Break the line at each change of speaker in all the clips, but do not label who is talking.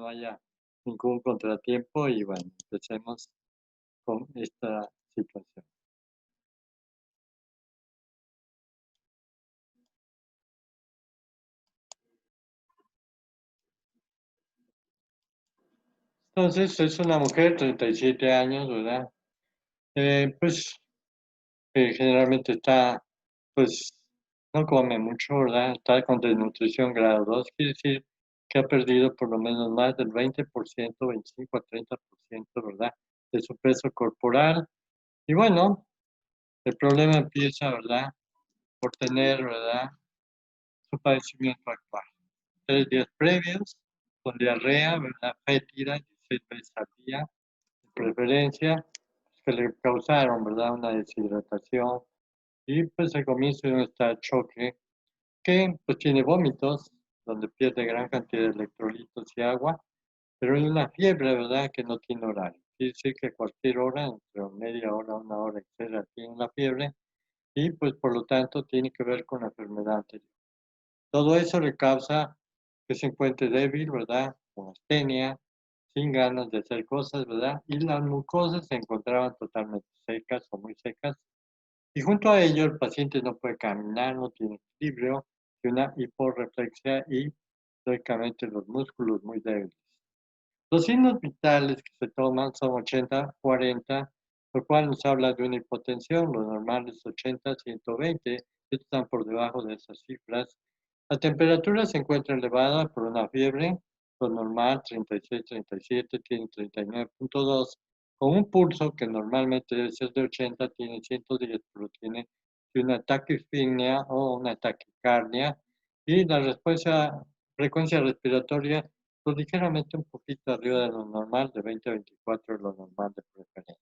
no haya ningún contratiempo y bueno, empecemos con esta situación. Entonces, es una mujer, 37 años, ¿verdad? Pues generalmente está, pues, no come mucho, ¿verdad? Está con desnutrición grado 2, quiere decir que ha perdido por lo menos más del 20%, 25 a 30%, ¿verdad? De su peso corporal. Y bueno, el problema empieza, ¿verdad? Por tener, ¿verdad? Su padecimiento actual. 3 días previos, con diarrea, ¿verdad? Fétida, 16 veces al día, de preferencia, que le causaron, ¿verdad? Una deshidratación y pues el comienzo de un estado de choque que pues tiene vómitos, donde pierde gran cantidad de electrolitos y agua, pero es una fiebre, ¿verdad? Que no tiene horario. Quiere decir que a cualquier hora, entre media hora, una hora, etcétera, tiene la fiebre y pues por lo tanto tiene que ver con la enfermedad anterior. Todo eso le causa que se encuentre débil, ¿verdad? Con astenia, sin ganas de hacer cosas, ¿verdad? Y las mucosas se encontraban totalmente secas o muy secas. Y junto a ello, el paciente no puede caminar, no tiene equilibrio, tiene una hiporreflexia y, lógicamente, los músculos muy débiles. Los signos vitales que se toman son 80-40, lo cual nos habla de una hipotensión. Lo normal es 80-120, estos están por debajo de esas cifras. La temperatura se encuentra elevada por una fiebre, lo normal 36-37, tiene 39.2, con un pulso que normalmente debe ser de 80, tiene 110, pero tiene una taquipnea o una taquicardia, y la frecuencia respiratoria pues ligeramente un poquito arriba de lo normal, de 20 a 24 es lo normal de preferencia.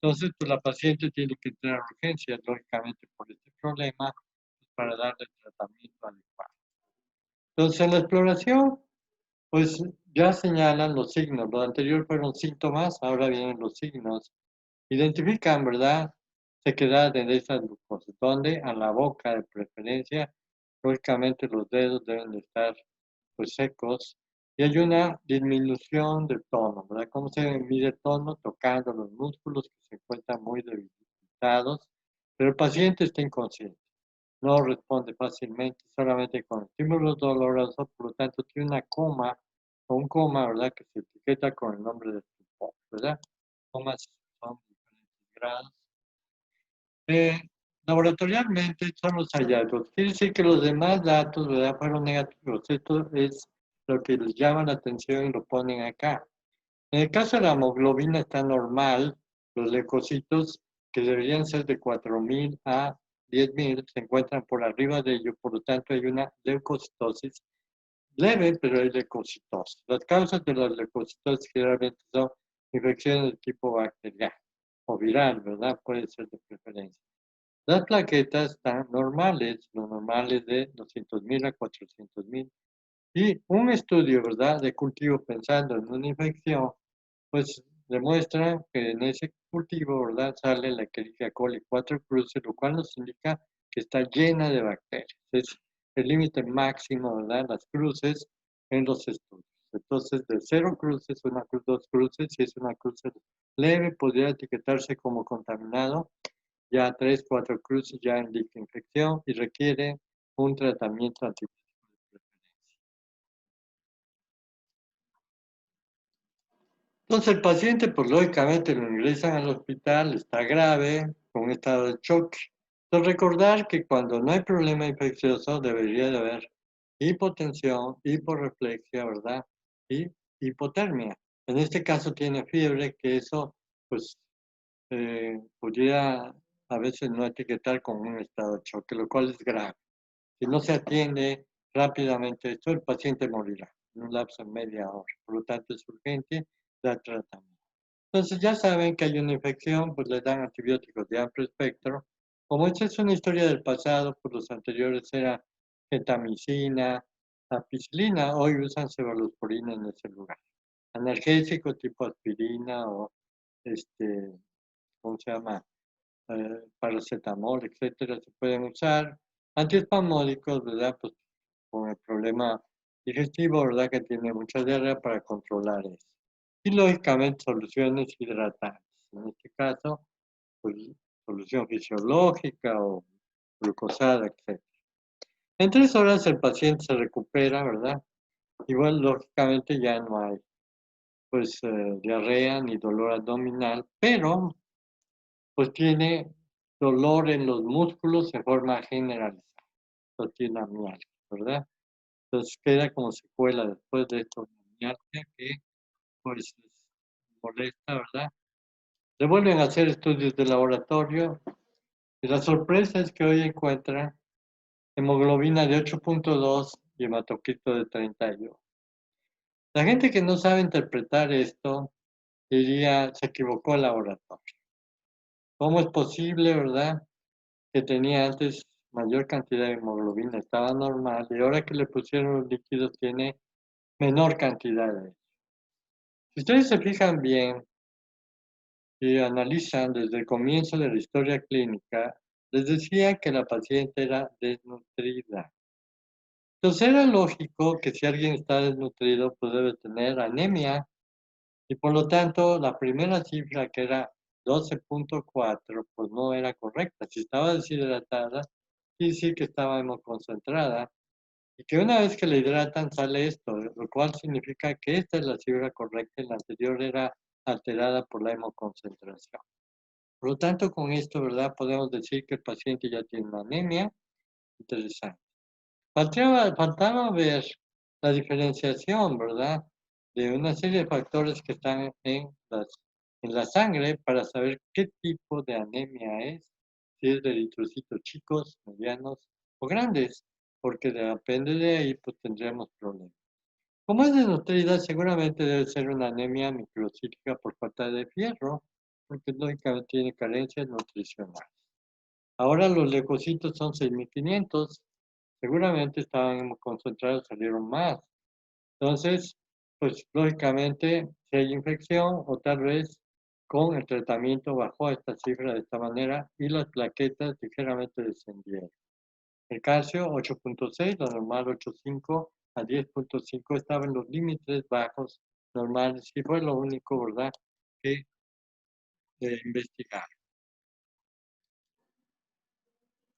Entonces, pues la paciente tiene que entrar a urgencias, lógicamente, por este problema, pues, para darle tratamiento adecuado. Entonces, en la exploración, pues ya señalan los signos. Lo anterior fueron síntomas, ahora vienen los signos. Identifican, ¿verdad? Sequedad de esas glucosas, donde a la boca de preferencia, lógicamente los dedos deben de estar pues secos y hay una disminución del tono, ¿verdad? ¿Cómo se mide el tono? Tocando los músculos que se encuentran muy debilitados, pero el paciente está inconsciente, no responde fácilmente, solamente con estímulos dolorosos, por lo tanto tiene una coma o un coma, ¿verdad? Que se etiqueta con el nombre de stupor, ¿verdad? Comas son diferentes grados. Eh, Laboratorialmente son los hallazgos. Quiere decir que los demás datos, ¿verdad? Fueron negativos. Esto es lo que les llama la atención y lo ponen acá. En el caso de la hemoglobina está normal, los leucocitos que deberían ser de 4.000 a 10.000 se encuentran por arriba de ello, por lo tanto hay una leucocitosis leve, pero hay leucocitosis. Las causas de la leucocitosis generalmente son infecciones de tipo bacteriano o viral, ¿verdad? Puede ser de preferencia. Las plaquetas están normales, lo normal es de 200.000 a 400.000. Y un estudio, ¿verdad?, de cultivo pensando en una infección, pues demuestra que en ese cultivo, ¿verdad?, sale la Escherichia coli 4 cruces, lo cual nos indica que está llena de bacterias. Es el límite máximo, ¿verdad?, las cruces en los estudios. Entonces, de 0 cruces, 1 cruz, 2 cruces, si es una cruz leve, podría etiquetarse como contaminado. Ya 3, 4 cruces ya indica infección y requiere un tratamiento antibiótico de preferencia. Entonces el paciente, pues lógicamente lo ingresan al hospital, está grave, con un estado de choque. Entonces recordar que cuando no hay problema infeccioso debería de haber hipotensión, hiporreflexia, ¿verdad? Y hipotermia. En este caso tiene fiebre, que eso pues pudiera a veces no etiquetar como un estado de choque, lo cual es grave. Si no se atiende rápidamente esto, el paciente morirá en un lapso de media hora. Por lo tanto, es urgente dar tratamiento. Entonces, ya saben que hay una infección, pues le dan antibióticos de amplio espectro. Como esta es una historia del pasado, pues los anteriores eran gentamicina, ampicilina, hoy usan cefalosporina en ese lugar. Analgésico tipo aspirina o, ¿cómo se llama? Paracetamol, etcétera, se pueden usar. Antiespasmódicos, ¿verdad? Pues con el problema digestivo, ¿verdad? Que tiene mucha diarrea para controlar eso. Y lógicamente soluciones hidratantes. En este caso, pues solución fisiológica o glucosada, etc. En 3 horas el paciente se recupera, ¿verdad? Igual, lógicamente, ya no hay, pues, diarrea ni dolor abdominal, pero, pues, tiene dolor en los músculos en forma generalizada, no tiene mialgia, ¿verdad? Entonces queda como secuela después de esto, mialgia que, pues, es molesta, ¿verdad? Se vuelven a hacer estudios de laboratorio y la sorpresa es que hoy encuentran hemoglobina de 8.2 y hematocrito de 32. La gente que no sabe interpretar esto diría, se equivocó el laboratorio. ¿Cómo es posible, verdad, que tenía antes mayor cantidad de hemoglobina, estaba normal, y ahora que le pusieron los líquidos tiene menor cantidad de? Si ustedes se fijan bien y analizan desde el comienzo de la historia clínica, les decía que la paciente era desnutrida. Entonces era lógico que si alguien está desnutrido, pues debe tener anemia. Y por lo tanto, la primera cifra, que era 12.4, pues no era correcta. Si estaba deshidratada, quiere decir que estaba hemoconcentrada. Y que una vez que le hidratan sale esto, lo cual significa que esta es la cifra correcta y la anterior era alterada por la hemoconcentración. Por lo tanto, con esto, ¿verdad? Podemos decir que el paciente ya tiene una anemia. Interesante. Faltaba ver la diferenciación, ¿verdad? De una serie de factores que están en la sangre para saber qué tipo de anemia es, si es de eritrocitos chicos, medianos o grandes, porque depende de ahí, pues tendremos problemas. Como es desnutrida, seguramente debe ser una anemia microcítica por falta de fierro, porque lógicamente tiene carencias nutricionales. Ahora los leucocitos son 6.500, seguramente estaban concentrados, salieron más. Entonces, pues lógicamente, si hay infección o tal vez con el tratamiento bajó esta cifra de esta manera y las plaquetas ligeramente descendieron. El calcio 8.6, lo normal 8.5 a 10.5 estaba en los límites bajos normales y fue lo único, ¿verdad?, que investigar.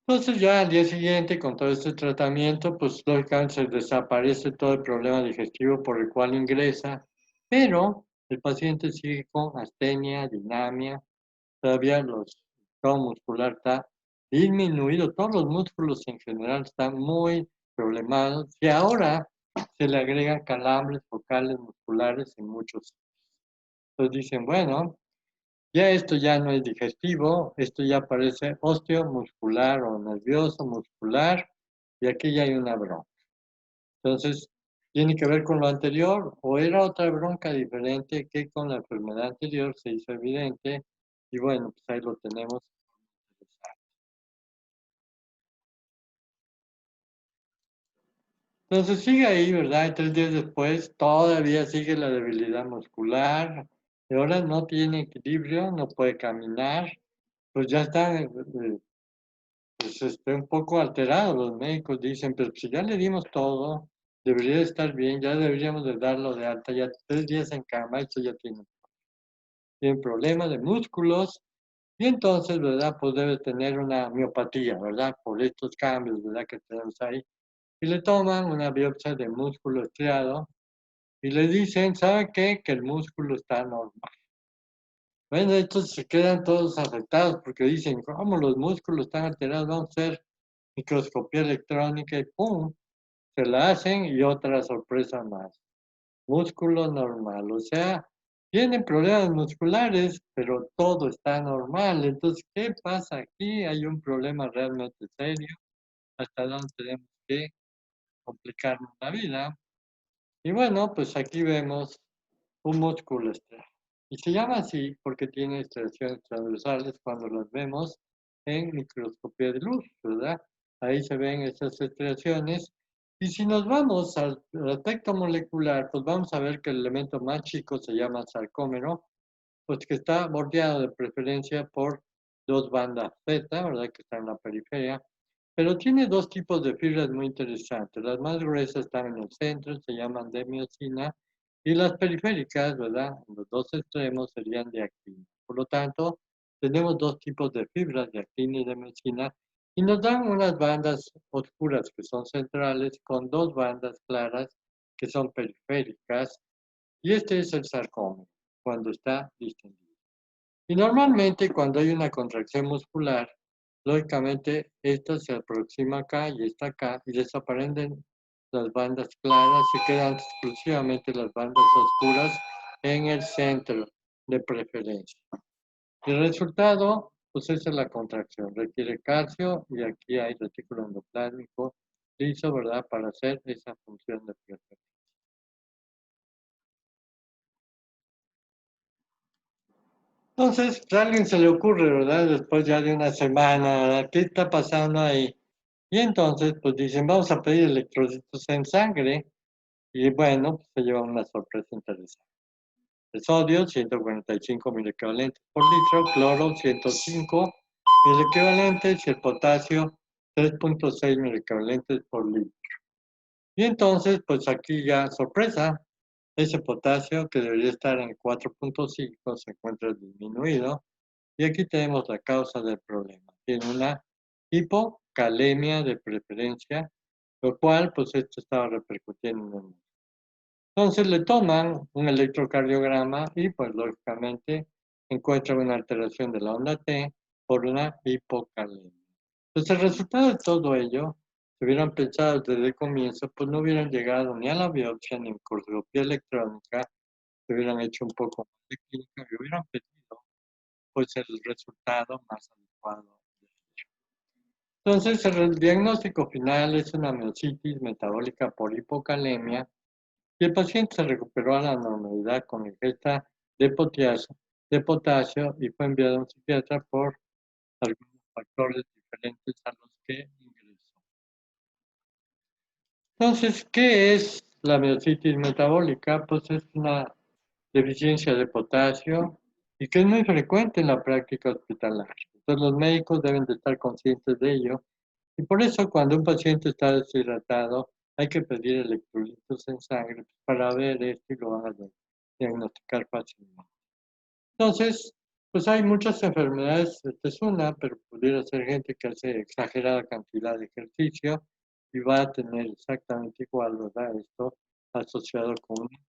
Entonces ya al día siguiente, con todo este tratamiento, pues lógicamente se desaparece todo el problema digestivo por el cual ingresa, pero el paciente sigue con astenia, dinamia, todavía el tono muscular está disminuido, todos los músculos en general están muy problemados y ahora se le agregan calambres focales musculares en muchos. Entonces dicen, bueno, ya esto ya no es digestivo, esto ya parece osteomuscular o nervioso muscular, y aquí ya hay una bronca. Entonces, tiene que ver con lo anterior, o era otra bronca diferente que con la enfermedad anterior se hizo evidente, y bueno, pues ahí lo tenemos. Entonces sigue ahí, ¿verdad? Y 3 días después todavía sigue la debilidad muscular, y ahora no tiene equilibrio, no puede caminar, pues ya está pues un poco alterado. Los médicos dicen, pero si ya le dimos todo, debería estar bien, ya deberíamos de darlo de alta, ya 3 días en cama, esto ya tiene problemas de músculos, y entonces, ¿verdad? Pues debe tener una miopatía, ¿verdad? Por estos cambios, ¿verdad? Que tenemos ahí. Y le toman una biopsia de músculo estriado y le dicen, ¿sabe qué? Que el músculo está normal. Bueno, estos se quedan todos afectados porque dicen, ¿cómo los músculos están alterados? Vamos a hacer microscopía electrónica y ¡pum! Se la hacen y otra sorpresa más. Músculo normal, o sea, tienen problemas musculares, pero todo está normal. Entonces, ¿qué pasa aquí? Hay un problema realmente serio, hasta dónde tenemos que complicarnos la vida. Y bueno, pues aquí vemos un músculo estriado. Y se llama así porque tiene estriaciones transversales cuando las vemos en microscopía de luz, ¿verdad? Ahí se ven esas estriaciones. Y si nos vamos al aspecto molecular, pues vamos a ver que el elemento más chico se llama sarcómero, pues que está bordeado de preferencia por dos bandas beta, ¿verdad? Que están en la periferia. Pero tiene dos tipos de fibras muy interesantes. Las más gruesas están en el centro, se llaman de miosina, y las periféricas, ¿verdad? En los dos extremos serían de actina. Por lo tanto, tenemos dos tipos de fibras, de actina y de miosina, y nos dan unas bandas oscuras que son centrales con dos bandas claras que son periféricas, y este es el sarcómero, cuando está distendido. Y normalmente cuando hay una contracción muscular, lógicamente esta se aproxima acá y está acá y desaparecen las bandas claras y quedan exclusivamente las bandas oscuras en el centro de preferencia. El resultado, pues esa es la contracción. Requiere calcio y aquí hay retículo endoplásmico liso, ¿verdad? Para hacer esa función de preferencia. Entonces, a alguien se le ocurre, ¿verdad? Después ya de una semana, ¿verdad? ¿Qué está pasando ahí? Y entonces, pues dicen, vamos a pedir electrolitos en sangre. Y bueno, pues se lleva una sorpresa interesante. El sodio, 145 equivalentes por litro, cloro, 105 equivalentes y el potasio, 3.6 equivalentes por litro. Y entonces, pues aquí ya, sorpresa, ese potasio que debería estar en 4.5 se encuentra disminuido. Y aquí tenemos la causa del problema. Tiene una hipocalemia de preferencia, lo cual, pues esto estaba repercutiendo en el mundo. Entonces le toman un electrocardiograma y, pues lógicamente, encuentran una alteración de la onda T por una hipocalemia. Entonces, el resultado de todo ello, si hubieran pensado desde el comienzo, pues no hubieran llegado ni a la biopsia ni a microscopía electrónica, se hubieran hecho un poco más de clínica y hubieran pedido pues el resultado más adecuado. Entonces, el diagnóstico final es una miositis metabólica por hipocalemia y el paciente se recuperó a la normalidad con ingesta de potasio y fue enviado a un psiquiatra por algunos factores diferentes a los que ingresó. Entonces, ¿qué es la miositis metabólica? Pues es una deficiencia de potasio y que es muy frecuente en la práctica hospitalaria. Entonces los médicos deben de estar conscientes de ello y por eso cuando un paciente está deshidratado hay que pedir electrolitos en sangre para ver esto y lo van a diagnosticar fácilmente. Entonces, pues hay muchas enfermedades, esta es una, pero pudiera ser gente que hace exagerada cantidad de ejercicio y va a tener exactamente igual, ¿verdad? Esto asociado con una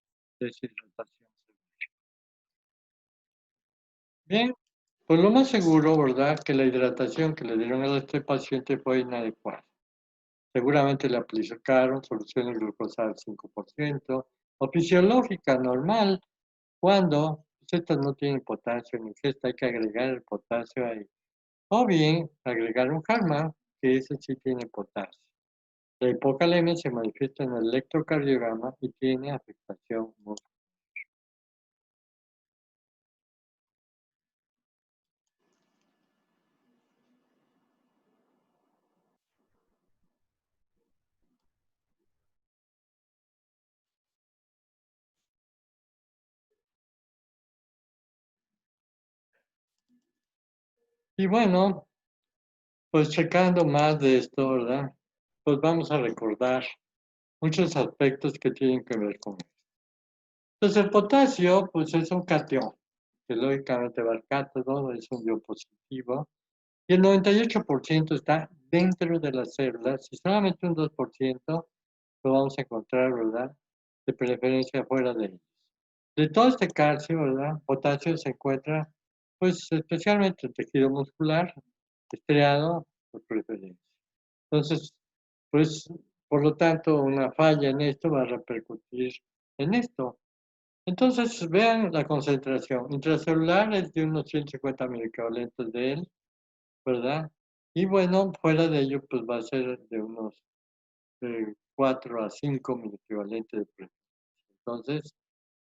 deshidratación. Bien, pues lo más seguro, ¿verdad? Que la hidratación que le dieron a este paciente fue inadecuada. Seguramente le aplicaron soluciones glucosal al 5% o fisiológica normal, cuando pues, estas no tienen potasio en ingesta, hay que agregar el potasio ahí. O bien agregar un Harman, que ese sí tiene potasio. La hipocalemia se manifiesta en el electrocardiograma y tiene afectación muscular. Y bueno, pues checando más de esto, ¿verdad? Pues vamos a recordar muchos aspectos que tienen que ver con esto. Entonces el potasio, pues es un cation, que lógicamente va al cátodo, es un diopositivo, y el 98% está dentro de las células, y solamente un 2% lo vamos a encontrar, ¿verdad? De preferencia fuera de ellos. De todo este calcio, ¿verdad? Potasio se encuentra, pues especialmente en tejido muscular, estriado por preferencia. Entonces, pues, por lo tanto, una falla en esto va a repercutir en esto. Entonces, vean la concentración. Intracelular es de unos 150 milicovalentes de él, ¿verdad? Y bueno, fuera de ello, pues va a ser de unos 4 a 5 miliequivalentes de preferencia. Entonces,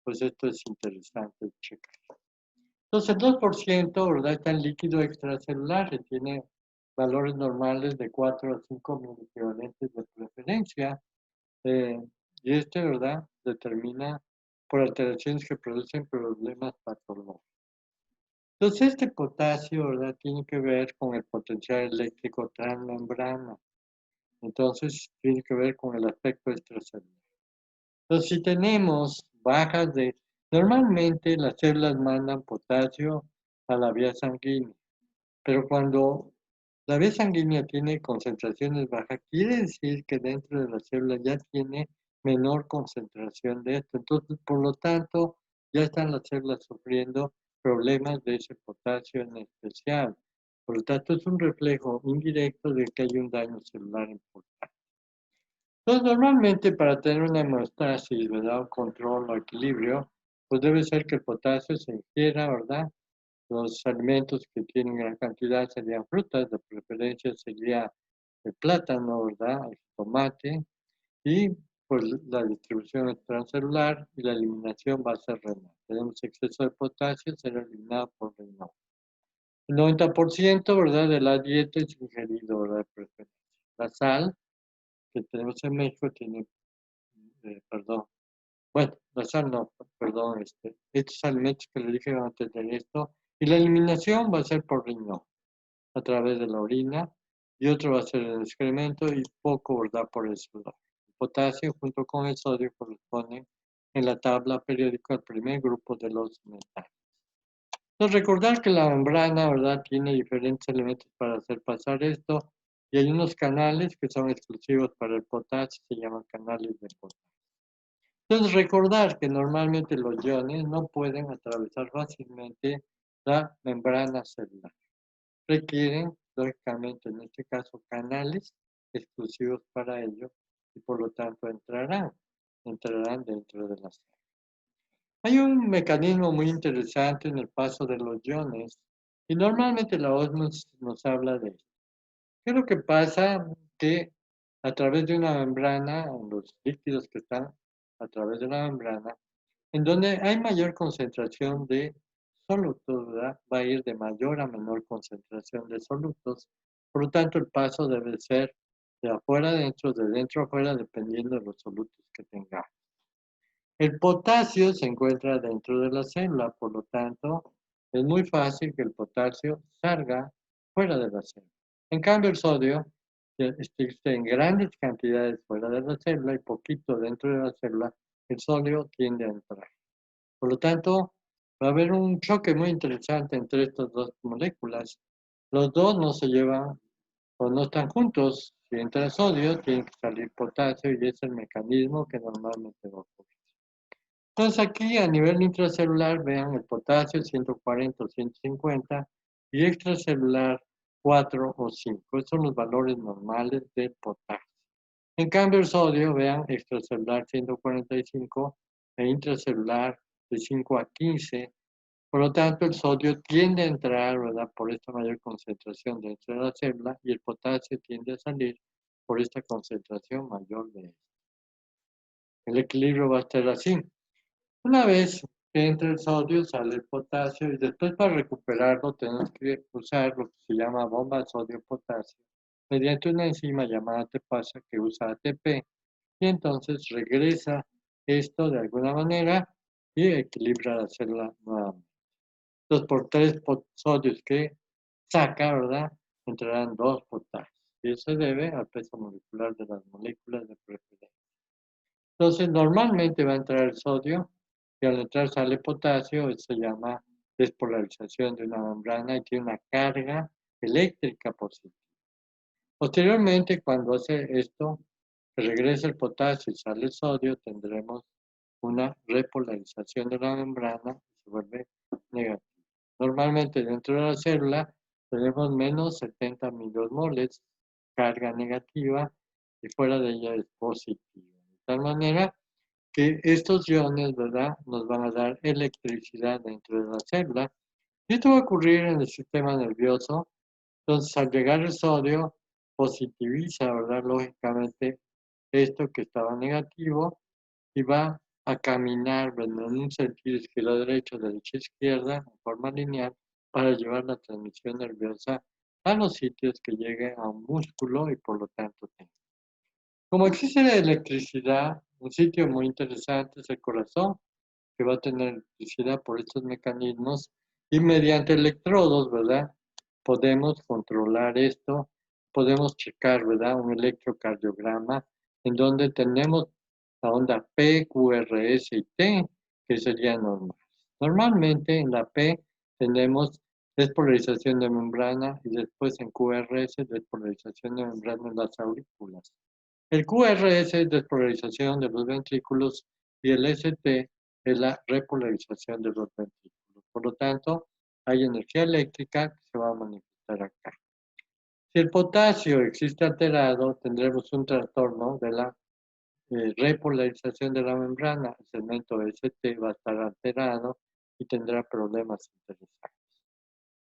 pues esto es interesante checar. Entonces, el 2%, ¿verdad? Está en líquido extracelular, que tiene valores normales de 4 a 5 miliequivalentes de preferencia. Eh, y este, ¿verdad? Determina por alteraciones que producen problemas patológicos. Entonces, este potasio, ¿verdad? Tiene que ver con el potencial eléctrico transmembrana. Entonces, tiene que ver con el aspecto extracelular. Entonces, si tenemos bajas de... Normalmente las células mandan potasio a la vía sanguínea, pero cuando la vía sanguínea tiene concentraciones bajas, quiere decir que dentro de la célula ya tiene menor concentración de esto. Entonces, por lo tanto, ya están las células sufriendo problemas de ese potasio en especial. Por lo tanto, es un reflejo indirecto de que hay un daño celular importante. Entonces, normalmente para tener una hemostasis, ¿verdad? Un control o equilibrio, pues debe ser que el potasio se ingiera, ¿verdad? Los alimentos que tienen gran cantidad serían frutas, de preferencia sería el plátano, ¿verdad? El tomate, y pues la distribución es transcelular y la eliminación va a ser renal. Tenemos exceso de potasio, será eliminado por renal. El 90%, ¿verdad? De la dieta es ingerido, ¿verdad? De preferencia. La sal que tenemos en México tiene, perdón, bueno, la sal no, perdón, estos alimentos que le dije van a tener esto, y la eliminación va a ser por riñón, a través de la orina, y otro va a ser el excremento y poco, ¿verdad? Por el sudor. El potasio junto con el sodio corresponden en la tabla periódica al primer grupo de los metales. Entonces, recordar que la membrana, ¿verdad? Tiene diferentes elementos para hacer pasar esto, y hay unos canales que son exclusivos para el potasio, se llaman canales de potasio. Entonces, recordar que normalmente los iones no pueden atravesar fácilmente la membrana celular. Requieren, lógicamente, en este caso, canales exclusivos para ello y por lo tanto entrarán dentro de la célula. Hay un mecanismo muy interesante en el paso de los iones y normalmente la OSMOS nos habla de esto. ¿Qué es lo que pasa? Que a través de una membrana, los líquidos que están a través de la membrana, en donde hay mayor concentración de solutos, ¿verdad? Va a ir de mayor a menor concentración de solutos. Por lo tanto, el paso debe ser de afuera adentro, de dentro a afuera, dependiendo de los solutos que tenga. El potasio se encuentra dentro de la célula, por lo tanto, es muy fácil que el potasio salga fuera de la célula. En cambio, el sodio existe en grandes cantidades fuera de la célula y poquito dentro de la célula, el sodio tiende a entrar. Por lo tanto, va a haber un choque muy interesante entre estas dos moléculas. Los dos no se llevan o no están juntos. Si entra sodio, tiene que salir potasio y es el mecanismo que normalmente va a ocurrir. Entonces aquí a nivel intracelular, vean el potasio 140 o 150 y extracelular 4 o 5. Esos son los valores normales del potasio. En cambio el sodio, vean, extracelular 145 e intracelular de 5 a 15. Por lo tanto, el sodio tiende a entrar, ¿verdad? Por esta mayor concentración dentro de la célula y el potasio tiende a salir por esta concentración mayor de esto. El equilibrio va a estar así. Una vez que entra el sodio, sale el potasio y después para recuperarlo tenemos que usar lo que se llama bomba sodio-potasio mediante una enzima llamada ATPasa que usa ATP y entonces regresa esto de alguna manera y equilibra la célula nuevamente. Entonces por 3 sodios que saca, ¿verdad? Entrarán 2 potasios y eso se debe al peso molecular de las moléculas de preferencia. Entonces normalmente va a entrar el sodio y al entrar sale potasio, eso se llama despolarización de una membrana y tiene una carga eléctrica positiva. Posteriormente, cuando hace esto, que regresa el potasio y sale el sodio, tendremos una repolarización de la membrana y se vuelve negativa. Normalmente dentro de la célula tenemos menos 70 miliosmoles, carga negativa, y fuera de ella es positiva. De tal manera que estos iones, ¿verdad?, nos van a dar electricidad dentro de la célula. Y esto va a ocurrir en el sistema nervioso. Entonces, al llegar el sodio, positiviza, ¿verdad?, lógicamente, esto que estaba negativo y va a caminar, ¿verdad?, en un sentido izquierda-derecha, derecha-izquierda, en forma lineal, para llevar la transmisión nerviosa a los sitios que llegue a un músculo y por lo tanto tenga. Como existe la electricidad, un sitio muy interesante es el corazón, que va a tener electricidad por estos mecanismos y mediante electrodos, ¿verdad? Podemos controlar esto podemos checar, ¿verdad? Un electrocardiograma en donde tenemos la onda P, QRS y T, que serían normales. Normalmente en la P tenemos despolarización de membrana y después en QRS despolarización de membrana en las aurículas. El QRS es despolarización de los ventrículos y el ST es la repolarización de los ventrículos. Por lo tanto, hay energía eléctrica que se va a manifestar acá. Si el potasio existe alterado, tendremos un trastorno de la repolarización de la membrana. El segmento ST va a estar alterado y tendrá problemas interesantes,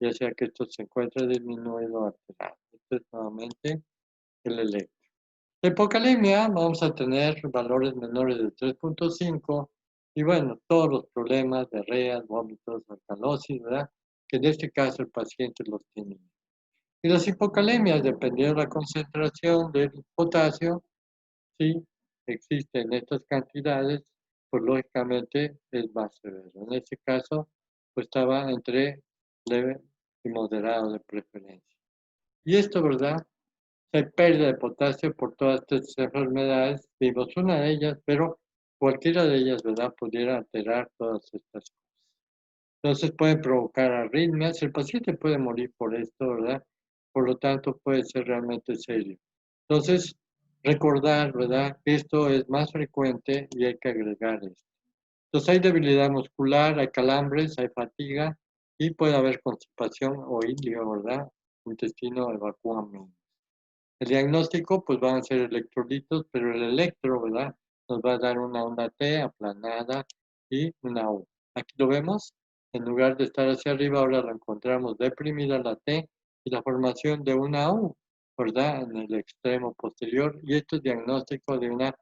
ya sea que esto se encuentre disminuido o alterado. Esto es nuevamente el electro. La hipocalemia vamos a tener valores menores de 3.5 y bueno, todos los problemas, diarreas, vómitos, alcalosis, ¿verdad? Que en este caso el paciente los tiene. Y las hipocalemias, dependiendo de la concentración del potasio, si existen estas cantidades, pues lógicamente es más severo. En este caso, pues estaba entre leve y moderado de preferencia. Y esto, ¿verdad? Hay pérdida de potasio por todas estas enfermedades. Vimos una de ellas, pero cualquiera de ellas, ¿verdad? Pudiera alterar todas estas cosas. Entonces pueden provocar arritmias. El paciente puede morir por esto, ¿verdad? Por lo tanto, puede ser realmente serio. Entonces, recordar, ¿verdad? Que esto es más frecuente y hay que agregar esto. Entonces, hay debilidad muscular, hay calambres, hay fatiga y puede haber constipación o ilio, ¿verdad? El intestino evacúa menos. El diagnóstico, pues van a ser electrolitos, pero el electro, ¿verdad? Nos va a dar una onda T aplanada y una U. Aquí lo vemos, en lugar de estar hacia arriba, ahora la encontramos deprimida la T y la formación de una U, ¿verdad? En el extremo posterior, y esto es diagnóstico de una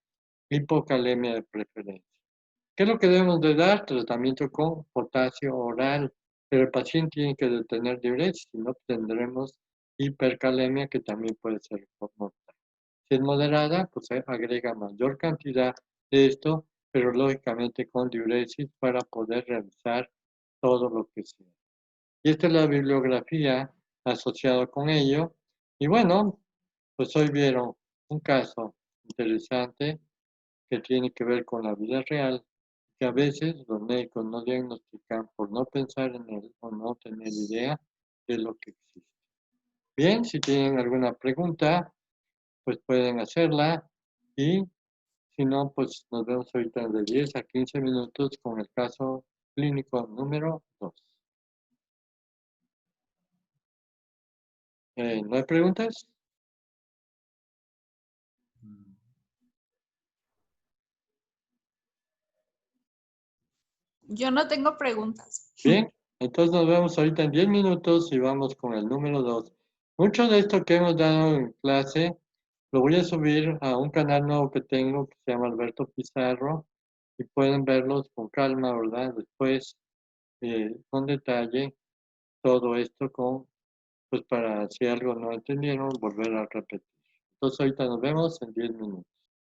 hipocalemia de preferencia. ¿Qué es lo que debemos de dar? Tratamiento con potasio oral, pero el paciente tiene que detener diuresis, si no tendremos hipercalemia que también puede ser mortal. Si es moderada, pues se agrega mayor cantidad de esto, pero lógicamente con diuresis para poder realizar todo lo que sea. Y esta es la bibliografía asociada con ello. Y bueno, pues hoy vieron un caso interesante que tiene que ver con la vida real, que a veces los médicos no diagnostican por no pensar en él o no tener idea de lo que existe. Bien, si tienen alguna pregunta, pues pueden hacerla y si no, pues nos vemos ahorita de 10 a 15 minutos con el caso clínico número 2. ¿No hay preguntas?
Yo no tengo preguntas.
Bien, entonces nos vemos ahorita en 10 minutos y vamos con el número 2. Mucho de esto que hemos dado en clase lo voy a subir a un canal nuevo que tengo que se llama Alberto Pizarro y pueden verlos con calma, ¿verdad? Después, con detalle, todo esto pues para si algo no entendieron, volver a repetir. Entonces ahorita nos vemos en 10 minutos.